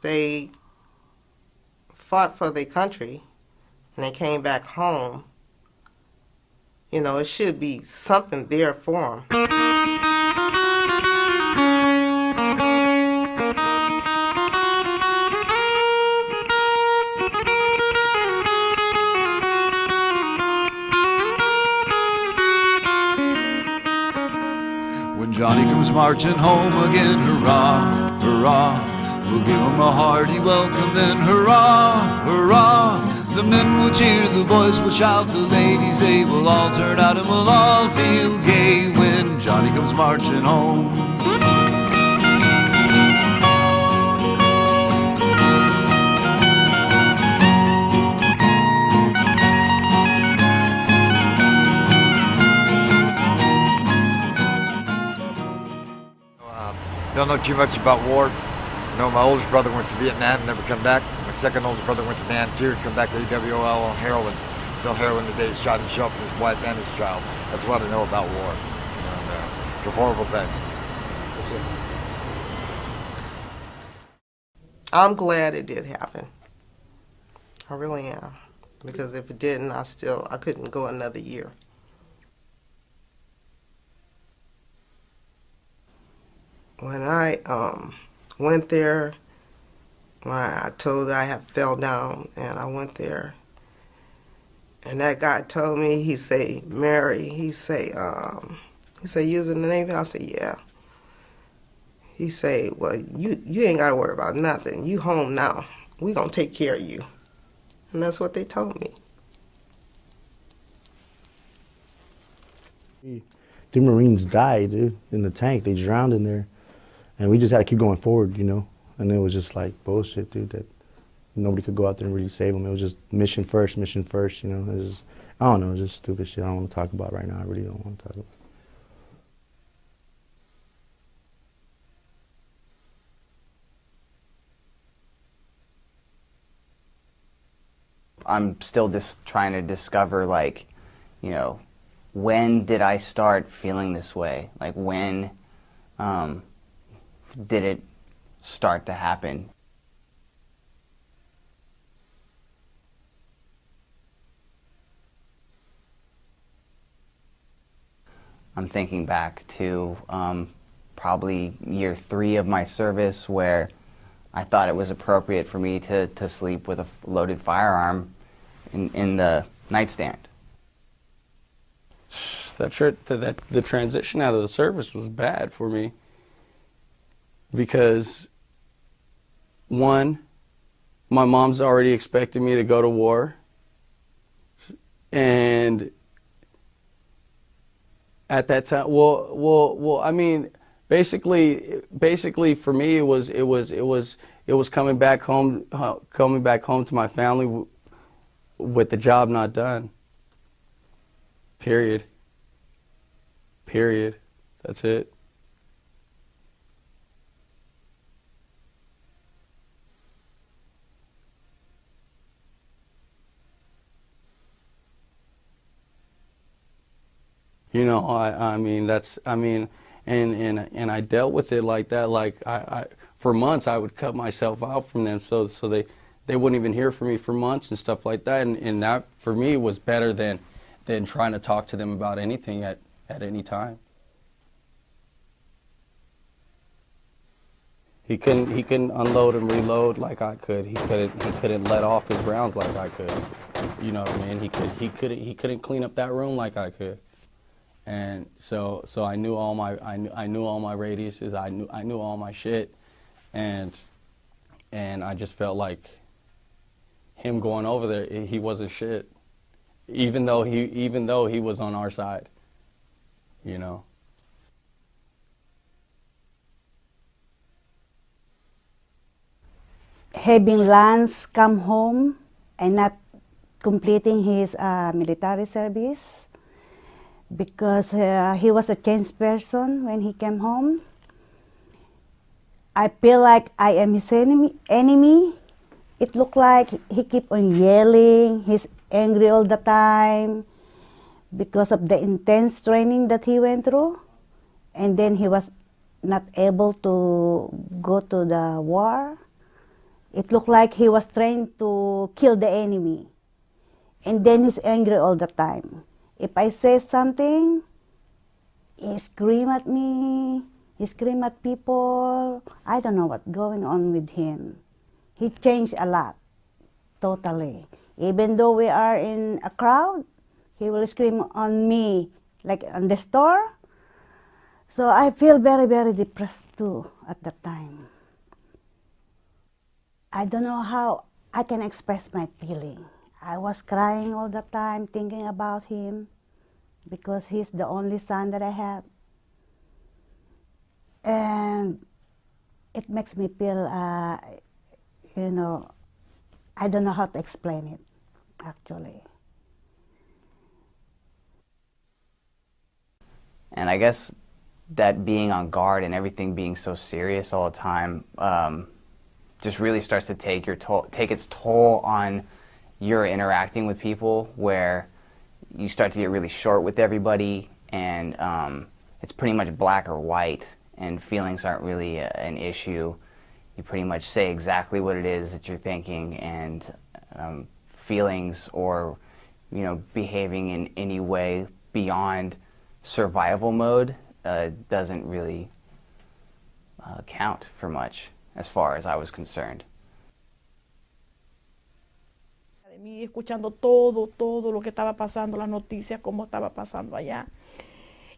they fought for their country and they came back home, you know, it should be something there for them. When Johnny comes marching home again, hurrah, hurrah, we'll give him a hearty welcome then, hurrah, hurrah. The men will cheer, the boys will shout, the ladies, they will all turn out and we'll all feel gay when Johnny comes marching home. Don't know too much about war. I know my oldest brother went to Vietnam, never come back. My second oldest brother went to Nam too, come back to AWOL on heroin. Sell heroin the day he shot himself and his wife and his child. That's what I know about war. And, it's a horrible thing. That's it. I'm glad it did happen. I really am. Because if it didn't, I couldn't go another year. When I went there, when I told I had fell down and I went there, and that guy told me, he say, Mary, he say, you was in the Navy? I said, yeah. He say, well, you ain't got to worry about nothing. You home now. We gonna take care of you. And that's what they told me. The Marines died, dude, in the tank. They drowned in there. And we just had to keep going forward, you know? And it was just like bullshit, dude, that nobody could go out there and really save them. It was just mission first, you know? It was just, I don't know, it was just stupid shit I don't want to talk about right now. I really don't want to talk about it. I'm still just trying to discover, like, you know, when did I start feeling this way? Like, when did it start to happen? I'm thinking back to probably year 3 of my service, where I thought it was appropriate for me to sleep with a loaded firearm in the nightstand. The transition out of the service was bad for me, because one, my mom's already expecting me to go to war, and at that time, well, I mean, basically for me, it was coming back home to my family with the job not done. Period. That's it. You know, and I dealt with it like that. Like I for months I would cut myself out from them, so they wouldn't even hear from me for months and stuff like that. And that for me was better than trying to talk to them about anything at any time. He couldn't unload and reload like I could. He couldn't let off his rounds like I could. You know what I mean? He couldn't clean up that room like I could. And so I knew all my radiuses. I knew all my shit, and I just felt like him going over there, he wasn't shit, even though he was on our side, you know. Having Lance come home and not completing his military service, because he was a changed person when he came home. I feel like I am his enemy. It looked like he kept on yelling, he's angry all the time because of the intense training that he went through. And then he was not able to go to the war. It looked like he was trained to kill the enemy. And then he's angry all the time. If I say something, he scream at me, he scream at people. I don't know what's going on with him. He changed a lot, totally. Even though we are in a crowd, he will scream on me, like on the store. So I feel very, very depressed too at that time. I don't know how I can express my feeling. I was crying all the time thinking about him because he's the only son that I have. And it makes me feel, you know, I don't know how to explain it, actually. And I guess that being on guard and everything being so serious all the time just really starts to take its toll on your interacting with people, where you start to get really short with everybody, and it's pretty much black or white, and feelings aren't really an issue. You pretty much say exactly what it is that you're thinking, and feelings or behaving in any way beyond survival mode doesn't really count for much as far as I was concerned. De mí, escuchando todo lo que estaba pasando, las noticias, cómo estaba pasando allá.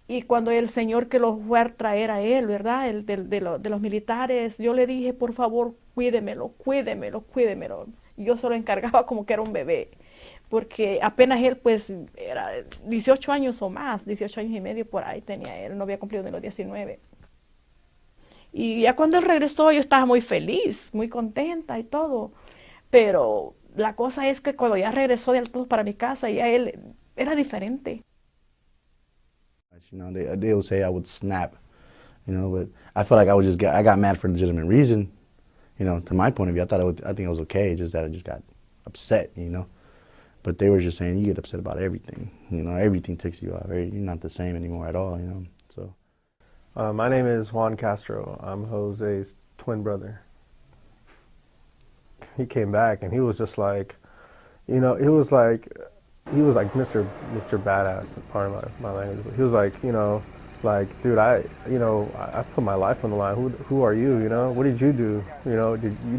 Y cuando el señor que los fue a traer a él, ¿verdad? El de los militares, yo le dije, por favor, cuídemelo. Yo se lo encargaba como que era un bebé, porque apenas él, pues, era 18 años o más, 18 años y medio por ahí tenía él, no había cumplido ni los 19. Y ya cuando él regresó, yo estaba muy feliz, muy contenta y todo, pero la cosa es que cuando ya regresó del todo para mi casa, ya él era diferente. They would say I would snap, but I felt like I got mad for a legitimate reason, to my point of view. I think it was okay, just that I just got upset, But they were just saying, you get upset about everything, everything ticks you off. You're not the same anymore at all, so. My name is Juan Castro. I'm Jose's twin brother. He came back and he was just like, he was like Mr. Badass, pardon my language, but he was like, dude, I put my life on the line. Who are you? What did you do? You know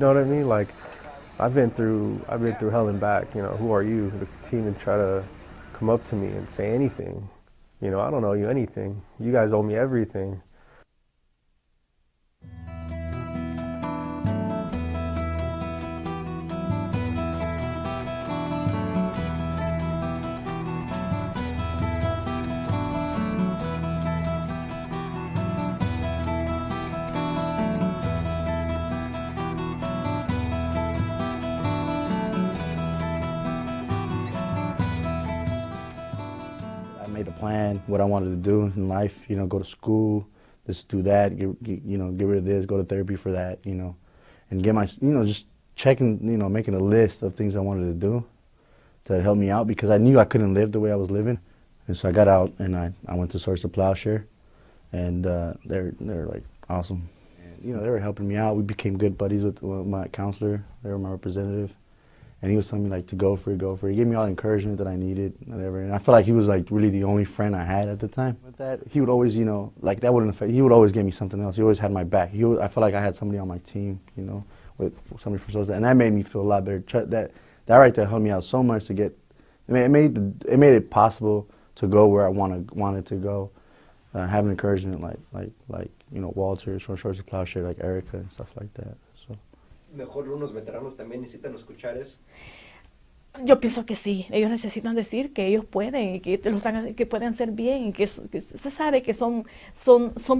what I mean? Like, I've been through hell and back. Who are you to even try to come up to me and say anything? I don't owe you anything. You guys owe me everything. I made a plan, what I wanted to do in life, go to school, just do that, get rid of this, go to therapy for that, and get my, just checking, making a list of things I wanted to do to help me out, because I knew I couldn't live the way I was living. And so I got out and I went to source of Plowshare, and they're like awesome. And, they were helping me out. We became good buddies with my counselor. They were my representative. And he was telling me like to go for it. He gave me all the encouragement that I needed, whatever. And I felt like he was like really the only friend I had at the time. With that, he would always, like that wouldn't affect. He would always give me something else. He always had my back. I felt like I had somebody on my team, with somebody from social, and that made me feel a lot better. That right there helped me out so much to get. It made it possible to go where I wanted to go. Having encouragement like Walter, Short of Plowshare, like Erica and stuff like that. So. Mejor unos veteranos también necesitan escuchar eso. Yo pienso que sí, ellos necesitan decir que ellos pueden, que pueden ser bien, que se sabe que son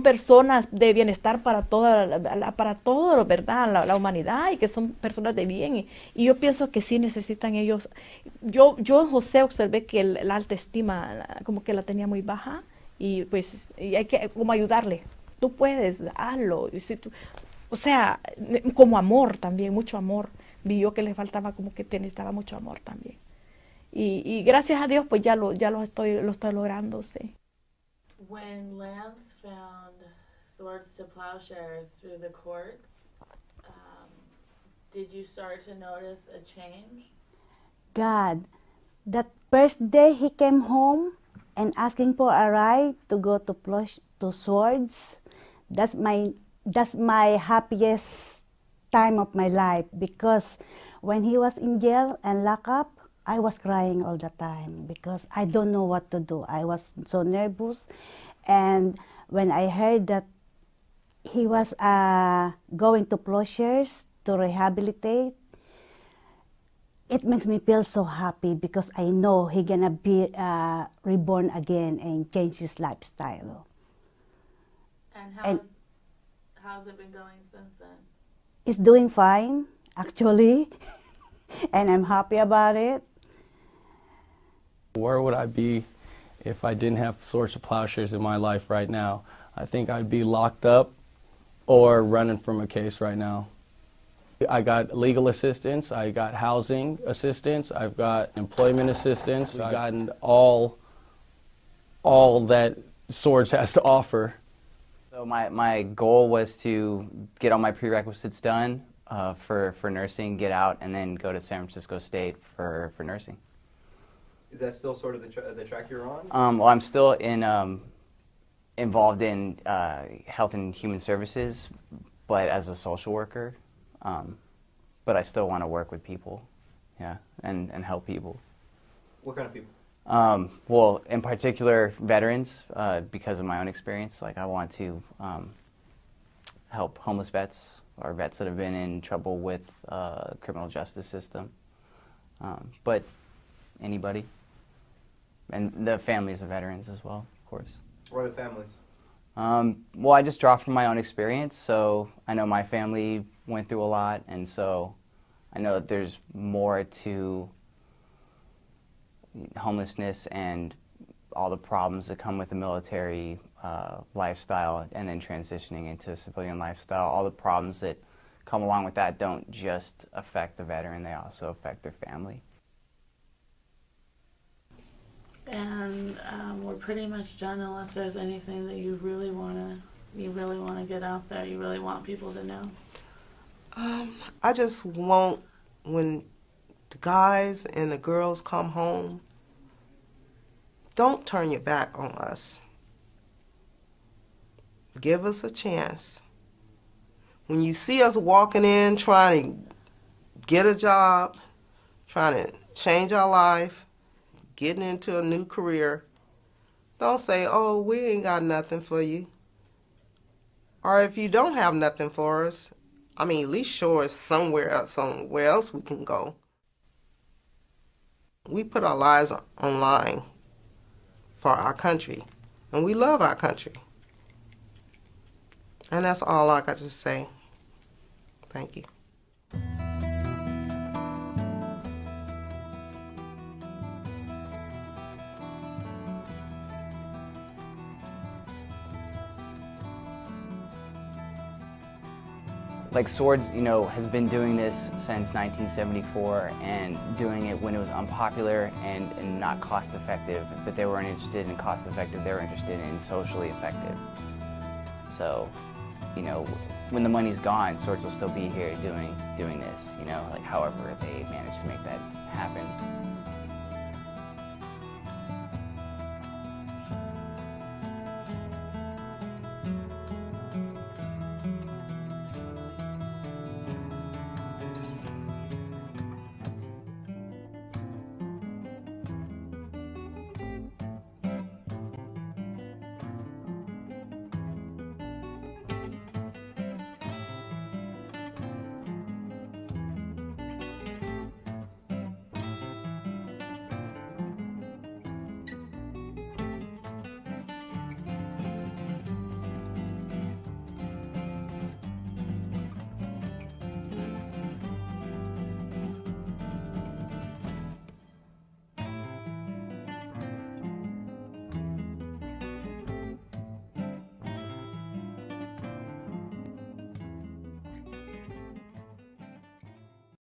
personas de bienestar para todo, ¿verdad? La humanidad, y que son personas de bien. Y yo pienso que sí necesitan ellos. Yo en José observé que la autoestima como que la tenía muy baja, y pues hay que como ayudarle. Tú puedes, hazlo. Y si tú, o sea, como amor también, mucho amor. Vio que le faltaba, como que necesitaba mucho amor también. Y gracias a Dios, pues ya lo estoy logrando, sí. When Lance found Swords to Plowshares through the courts, did you start to notice a change? God, that first day he came home and asking for a ride to go to Swords, that's my happiest time of my life, because when he was in jail and locked up, I was crying all the time because I don't know what to do. I was so nervous, and when I heard that he was going to Plowshares to rehabilitate, it makes me feel so happy because I know he gonna be reborn again and change his lifestyle. And how's it been going since then? He's doing fine, actually, and I'm happy about it. Where would I be if I didn't have Swords to Plowshares in my life right now? I think I'd be locked up or running from a case right now. I got legal assistance, I got housing assistance, I've got employment assistance, I've gotten all that Swords has to offer. So my goal was to get all my prerequisites done for nursing, get out, and then go to San Francisco State for nursing. Is that still sort of the track you're on? Well, I'm still involved in health and human services, but as a social worker. But I still want to work with people, yeah, and help people. What kind of people? Well, in particular, veterans, because of my own experience. Like, I want to help homeless vets or vets that have been in trouble with criminal justice system. But anybody, and the families of veterans as well, of course. What are the families? Well, I just draw from my own experience, so I know my family went through a lot, and so I know that there's more to homelessness and all the problems that come with the military lifestyle and then transitioning into a civilian lifestyle. All the problems that come along with that don't just affect the veteran, they also affect their family. And we're pretty much done unless there's anything that you really want to get out there, you really want people to know. I just want, when the guys and the girls come home, don't turn your back on us. Give us a chance. When you see us walking in trying to get a job, trying to change our life, getting into a new career, don't say, oh, we ain't got nothing for you. Or if you don't have nothing for us, at least show us somewhere else we can go. We put our lives online for our country, and we love our country. And that's all I got to say. Thank you. Like, Swords, has been doing this since 1974 and doing it when it was unpopular and not cost effective, but they weren't interested in cost effective, they were interested in socially effective. So, when the money's gone, Swords will still be here doing this, like however they manage to make that happen.